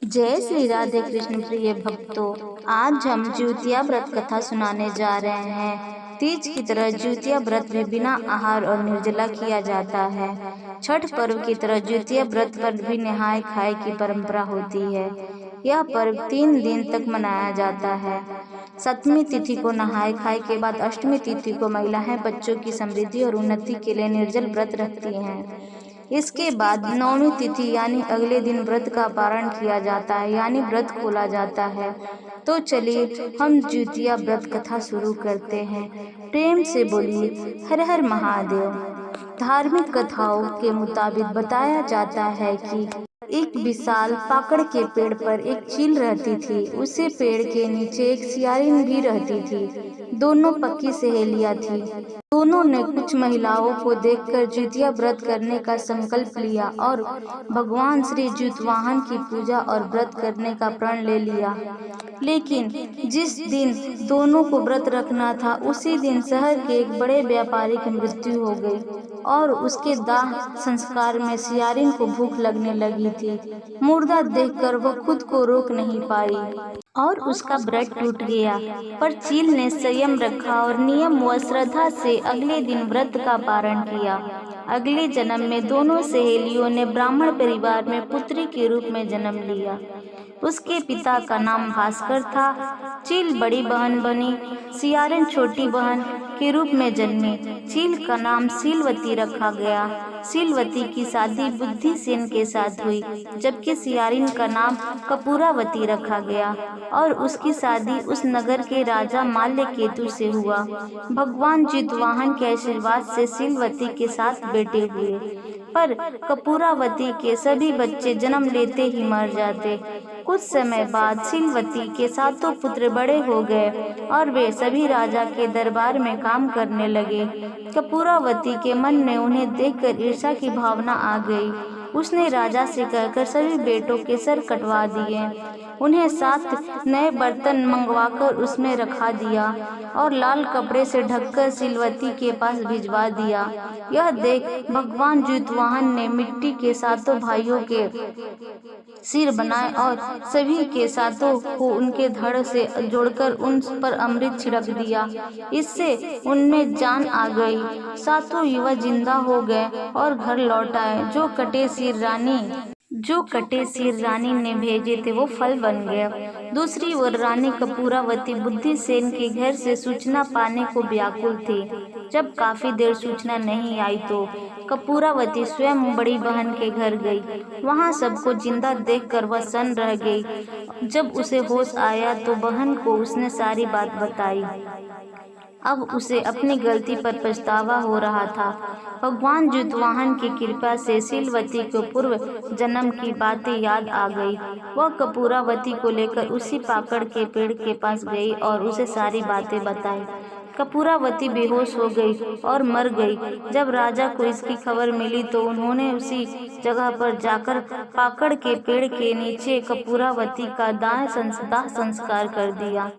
जय श्री राधे कृष्ण प्रिय भक्तों। आज हम ज्योतिया व्रत कथा सुनाने जा रहे हैं। तीज की तरह ज्योतिया व्रत भी बिना आहार और निर्जला किया जाता है। छठ पर्व की तरह ज्योतिया व्रत पर भी नहाय खाए की परंपरा होती है। यह पर्व 3 दिन तक मनाया जाता है। सप्तमी तिथि को नहाय खाए के बाद अष्टमी तिथि को महिलाएं बच्चों की समृद्धि और उन्नति के लिए निर्जल व्रत रखती हैं। इसके बाद नौमी तिथि यानी अगले दिन व्रत का पारण किया जाता है, यानी व्रत खोला जाता है। तो चलिए हम ज्योतिया व्रत कथा शुरू करते हैं। प्रेम से बोलिए हर हर महादेव। धार्मिक कथाओं के मुताबिक बताया जाता है कि एक विशाल पाकड़ के पेड़ पर एक चील रहती थी। उसे पेड़ के नीचे एक सियारिन भी रहती थी। दोनों पक्की सहेलियां थी। दोनों ने कुछ महिलाओं को देखकर ज्योतिया व्रत करने का संकल्प लिया और भगवान श्री ज्योतिवाहन की पूजा और व्रत करने का प्रण ले लिया। लेकिन जिस दिन दोनों को व्रत रखना था, उसी दिन शहर के एक बड़े व्यापारी की मृत्यु हो गई और उसके दाह संस्कार में सियारिन को भूख लगने लगी थी। मुर्दा देखकर वह खुद को रोक नहीं पाई और उसका व्रत टूट गया। पर चील ने संयम रखा और नियम व श्रद्धा से अगले दिन व्रत का पारण किया। अगले जन्म में दोनों सहेलियों ने ब्राह्मण परिवार में पुत्री के रूप में जन्म लिया। उसके पिता का नाम भास्कर था। चील बड़ी बहन बनी। सियारिन छोटी बहन के रूप में जन्मी। चील का नाम सीलवती रखा गया। सीलवती की शादी बुद्धिसेन के साथ हुई, जबकि सियारिन का नाम कपूरावती रखा गया और उसकी शादी उस नगर के राजा माल्यकेतु से हुआ। भगवान ज्योतिवाहन के आशीर्वाद से सीलवती के 7 बेटे हुए, पर कपूरावती के सभी बच्चे जन्म लेते ही मर जाते। कुछ समय बाद सीलवती के 7 पुत्र बड़े हो गए और वे सभी राजा के दरबार में काम करने लगे। कपूरावती के मन में उन्हें देखकर ईर्ष्या की भावना आ गई। उसने राजा से कहकर सभी बेटों के सर कटवा दिए। उन्हें 7 नए बर्तन मंगवाकर उसमें रखा दिया और लाल कपड़े से ढककर सीलवती के पास भिजवा दिया। यह देख भगवान ज्योतिवाहन ने मिट्टी के 7 भाइयों के सिर बनाए और सभी के 7 को उनके धड़ से जोड़कर उन पर अमृत छिड़क दिया। इससे उनमें जान आ गई। 7 युवा जिंदा हो गए और घर लौट आए। जो कटे सिर रानी ने भेजे थे वो फल बन गए। दूसरी ओर रानी कपूरावती बुद्धिसेन के घर से सूचना पाने को व्याकुल थी। जब काफी देर सूचना नहीं आई तो कपूरावती स्वयं बड़ी बहन के घर गई। वहां सबको जिंदा देखकर वह सन्न रह गई। जब उसे होश आया तो बहन को उसने सारी बात बताई। अब उसे अपनी गलती पर पछतावा हो रहा था। भगवान ज्योतिवाहन की कृपा से सीलवती को पूर्व जन्म की बातें याद आ गई। वह कपूरावती को लेकर उसी पाकड़ के पेड़ के पास गई और उसे सारी बातें बताई। कपूरावती बेहोश हो गई और मर गई। जब राजा को इसकी खबर मिली तो उन्होंने उसी जगह पर जाकर पाकड़ के पेड़ के नीचे कपूरावती का दाह संस्कार कर दिया।